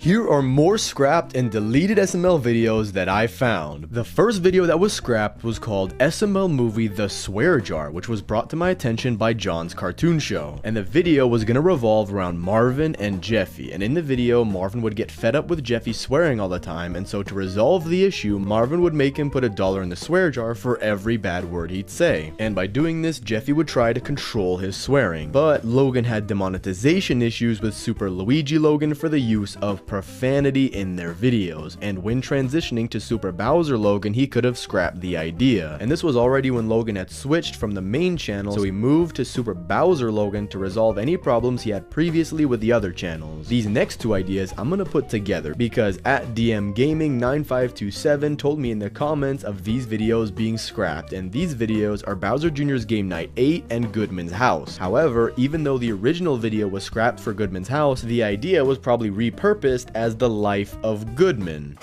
Here are more scrapped and deleted SML videos that I found. The first video that was scrapped was called SML Movie The Swear Jar, which was brought to my attention by John's Cartoon Show. And the video was gonna revolve around Marvin and Jeffy, and in the video, Marvin would get fed up with Jeffy swearing all the time, and so to resolve the issue, Marvin would make him put $1 in the swear jar for every bad word he'd say. And by doing this, Jeffy would try to control his swearing. But Logan had demonetization issues with Super Luigi Logan for the use of profanity in their videos, and when transitioning to Super Bowser Logan, he could have scrapped the idea. And this was already when Logan had switched from the main channel, so he moved to Super Bowser Logan to resolve any problems he had previously with the other channels. These next two ideas I'm gonna put together because at DM Gaming 9527 told me in the comments of these videos being scrapped, and these videos are Bowser Jr.'s Game Night 8 and Goodman's House. However, even though the original video was scrapped for Goodman's House, the idea was probably repurposed as The Life of Goodman.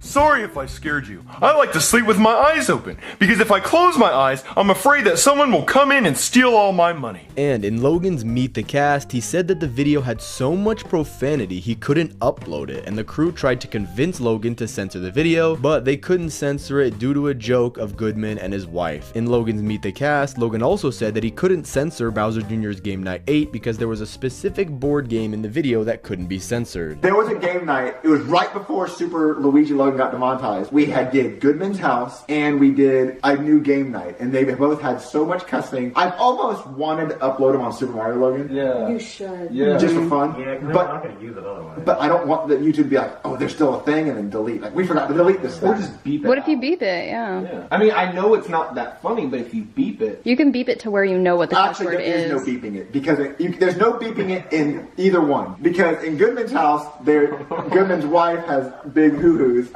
Sorry if I scared you. I like to sleep with my eyes open, because if I close my eyes, I'm afraid that someone will come in and steal all my money. And in Logan's Meet the Cast, he said that the video had so much profanity he couldn't upload it, and the crew tried to convince Logan to censor the video, but they couldn't censor it due to a joke of Goodman and his wife. In Logan's Meet the Cast, Logan also said that he couldn't censor Bowser Jr.'s Game Night 8 because there was a specific board game in the video that couldn't be censored. There was a game night, it was right before Super Luigi Logan got demonetized. We did Goodman's House and we did a new game night, and they both had so much cussing. I've almost wanted to upload them on Super Mario Logan. Yeah. You should. Yeah. Just for fun. Yeah, because but I'm not going to use it otherwise. But I don't want the YouTube to be like, oh, there's still a thing, and then delete. Like, we forgot to delete this Or thing. just beep it. What if you out. beep it? Yeah. Yeah. I mean, I know it's not that funny, but if you beep it. You can beep it to where you know what the cuss Actually, word there is no is. beeping it, because there's no beeping it in either one. Because in Goodman's House, Goodman's wife has big hoo-hoos,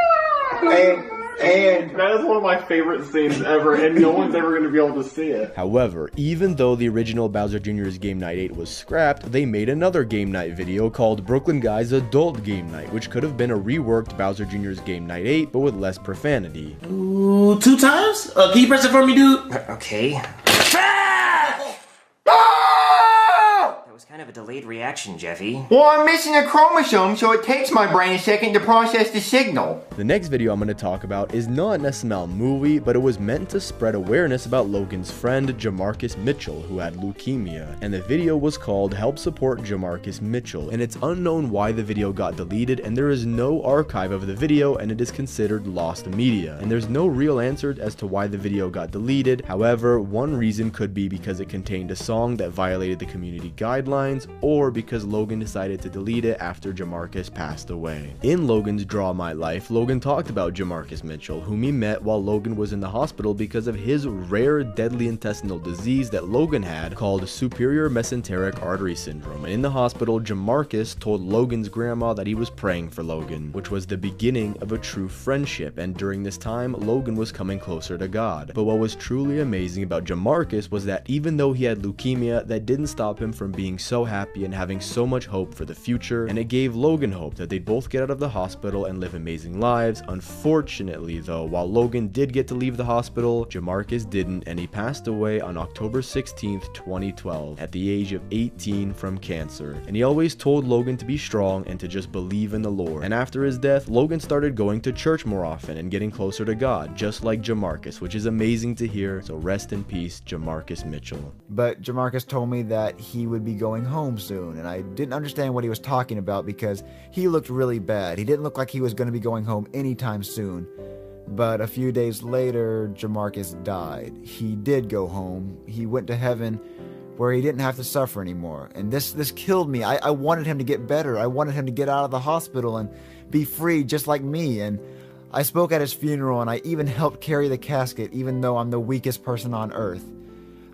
and That is one of my favorite scenes ever, and no one's ever going to be able to see it. However, even though the original Bowser Jr.'s Game Night 8 was scrapped, they made another Game Night video called Brooklyn Guy's Adult Game Night, which could have been a reworked Bowser Jr.'s Game Night 8, but with less profanity. Ooh, 2 times? Can you press it for me, dude? Okay. That was kind of a delayed reaction, Jeffy. Well, I'm missing a chromosome, so it takes my brain a second to process the signal. The next video I'm going to talk about is not an SML movie, but it was meant to spread awareness about Logan's friend Jamarcus Mitchell, who had leukemia, and the video was called Help Support Jamarcus Mitchell, and it's unknown why the video got deleted, and there is no archive of the video, and it is considered lost media, and there's no real answer as to why the video got deleted. However, one reason could be because it contained a song that violated the community guidelines, or because Logan decided to delete it after Jamarcus passed away. In Logan's Draw My Life, Logan talked about Jamarcus Mitchell, whom he met while Logan was in the hospital because of his rare deadly intestinal disease that Logan had called superior mesenteric artery syndrome. And in the hospital, Jamarcus told Logan's grandma that he was praying for Logan, which was the beginning of a true friendship, and during this time, Logan was coming closer to God. But what was truly amazing about Jamarcus was that even though he had leukemia, that didn't stop him from being so happy and having so much hope for the future, and it gave Logan hope that they'd both get out of the hospital and live amazing lives. Unfortunately though, while Logan did get to leave the hospital, Jamarcus didn't, and he passed away on October 16th, 2012 at the age of 18 from cancer. And he always told Logan to be strong and to just believe in the Lord. And after his death, Logan started going to church more often and getting closer to God, just like Jamarcus, which is amazing to hear. So rest in peace, Jamarcus Mitchell. But Jamarcus told me that he would be going home soon, and I didn't understand what he was talking about because he looked really bad. He didn't look like he was going to be going home anytime soon. But a few days later, Jamarcus died. He did go home. He went to heaven where he didn't have to suffer anymore. And this killed me. I wanted him to get better. I wanted him to get out of the hospital and be free just like me. And I spoke at his funeral, and I even helped carry the casket, even though I'm the weakest person on earth.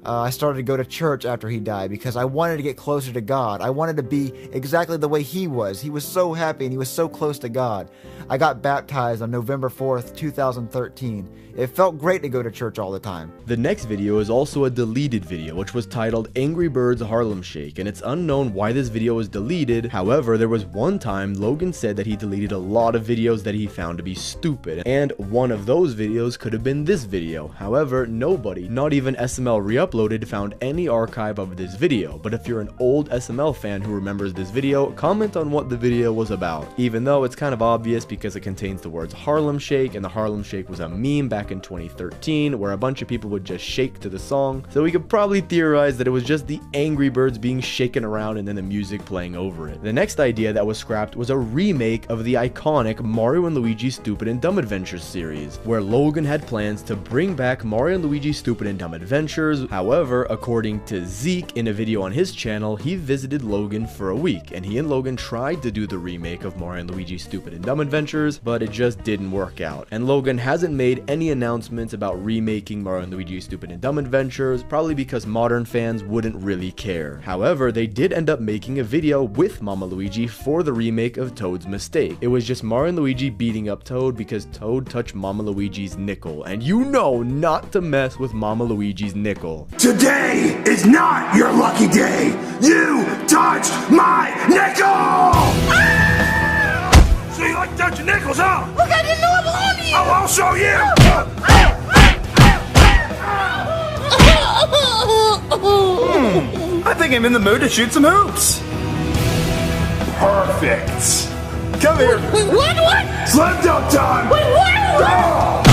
I started to go to church after he died because I wanted to get closer to God. I wanted to be exactly the way he was. He was so happy and he was so close to God. I got baptized on November 4th, 2013. It felt great to go to church all the time. The next video is also a deleted video, which was titled Angry Birds Harlem Shake, and it's unknown why this video was deleted. However, there was one time Logan said that he deleted a lot of videos that he found to be stupid, and one of those videos could have been this video. However, nobody, not even SML Reupload, uploaded found any archive of this video, but if you're an old SML fan who remembers this video, comment on what the video was about. Even though it's kind of obvious because it contains the words Harlem Shake, and the Harlem Shake was a meme back in 2013 where a bunch of people would just shake to the song, so we could probably theorize that it was just the Angry Birds being shaken around and then the music playing over it. The next idea that was scrapped was a remake of the iconic Mario and Luigi's Stupid and Dumb Adventures series, where Logan had plans to bring back Mario and Luigi's Stupid and Dumb Adventures. However, according to Zeke in a video on his channel, he visited Logan for a week, and he and Logan tried to do the remake of Mario and Luigi's Stupid and Dumb Adventures, but it just didn't work out. And Logan hasn't made any announcements about remaking Mario and Luigi's Stupid and Dumb Adventures, probably because modern fans wouldn't really care. However, they did end up making a video with Mama Luigi for the remake of Toad's Mistake. It was just Mario and Luigi beating up Toad because Toad touched Mama Luigi's nickel, and you know not to mess with Mama Luigi's nickel. Today is not your lucky day! You touched my nickel! Ah! So you like touching nickels, huh? Look, I didn't know it belonged to you! Oh, I'll show you! I think I'm in the mood to shoot some hoops. Perfect! Come here! Wait, what? Slam dunk time! Wait, what?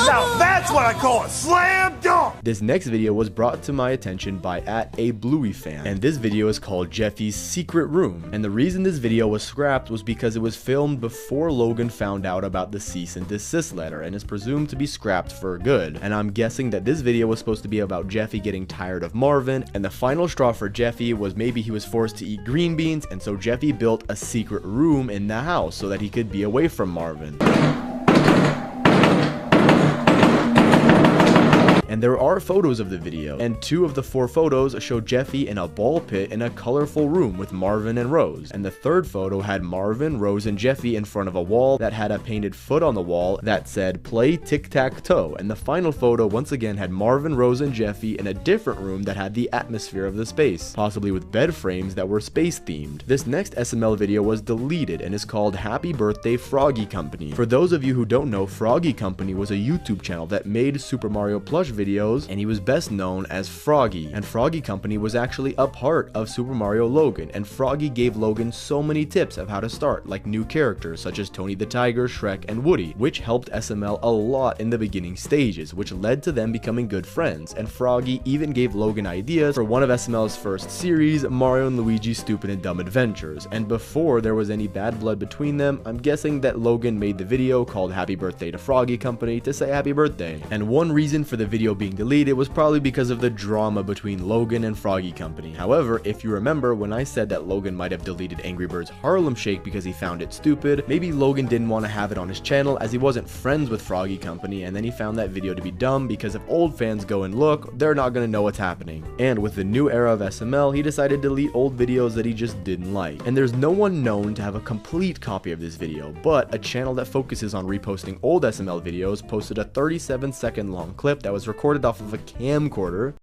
Now that's what I call a slam dunk! This next video was brought to my attention by @ablueyfan, and this video is called Jeffy's Secret Room. And the reason this video was scrapped was because it was filmed before Logan found out about the cease and desist letter, and is presumed to be scrapped for good. And I'm guessing that this video was supposed to be about Jeffy getting tired of Marvin, and the final straw for Jeffy was maybe he was forced to eat green beans, and so Jeffy built a secret room in the house so that he could be away from Marvin. And there are photos of the video, and 2 of the 4 photos show Jeffy in a ball pit in a colorful room with Marvin and Rose, and the 3rd photo had Marvin, Rose, and Jeffy in front of a wall that had a painted foot on the wall that said play tic-tac-toe, and the final photo once again had Marvin, Rose, and Jeffy in a different room that had the atmosphere of the space, possibly with bed frames that were space themed. This next SML video was deleted and is called Happy Birthday Froggy Company. For those of you who don't know, Froggy Company was a YouTube channel that made Super Mario plush videos, and he was best known as Froggy, and Froggy Company was actually a part of Super Mario Logan, and Froggy gave Logan so many tips of how to start, like new characters such as Tony the Tiger, Shrek, and Woody, which helped SML a lot in the beginning stages, which led to them becoming good friends. And Froggy even gave Logan ideas for one of SML's first series, Mario and Luigi's Stupid and Dumb Adventures, and before there was any bad blood between them, I'm guessing that Logan made the video called Happy Birthday to Froggy Company to say happy birthday. And one reason for the video being deleted was probably because of the drama between Logan and Froggy Company. However, if you remember when I said that Logan might have deleted Angry Birds Harlem Shake because he found it stupid, maybe Logan didn't want to have it on his channel as he wasn't friends with Froggy Company, and then he found that video to be dumb because if old fans go and look, they're not going to know what's happening. And with the new era of SML, he decided to delete old videos that he just didn't like. And there's no one known to have a complete copy of this video, but a channel that focuses on reposting old SML videos posted a 37-second long clip that was recorded off of a camcorder.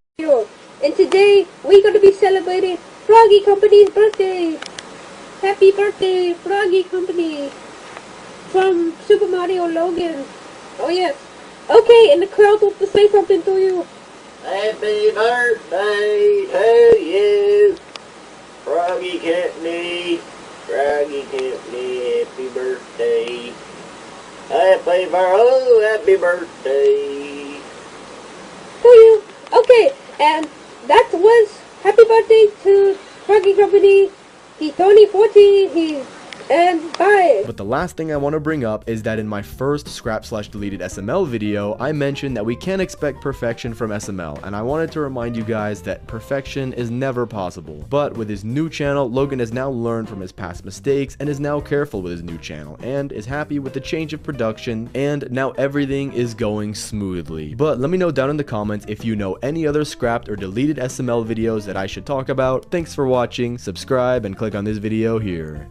And today we're going to be celebrating Froggy Company's birthday. Happy birthday, Froggy Company, from Super Mario Logan. Oh yes. Okay, and the crowd wants to say something to you. Happy birthday to you, Froggy Company. Froggy Company, happy birthday. Happy birthday to you. Okay, and that was happy birthday to Froggy Company. He's 2014. And bye. But the last thing I want to bring up is that in my first scrap/deleted SML video, I mentioned that we can't expect perfection from SML, and I wanted to remind you guys that perfection is never possible. But with his new channel, Logan has now learned from his past mistakes and is now careful with his new channel and is happy with the change of production, and now everything is going smoothly. But let me know down in the comments if you know any other scrapped or deleted SML videos that I should talk about. Thanks for watching, subscribe, and click on this video here.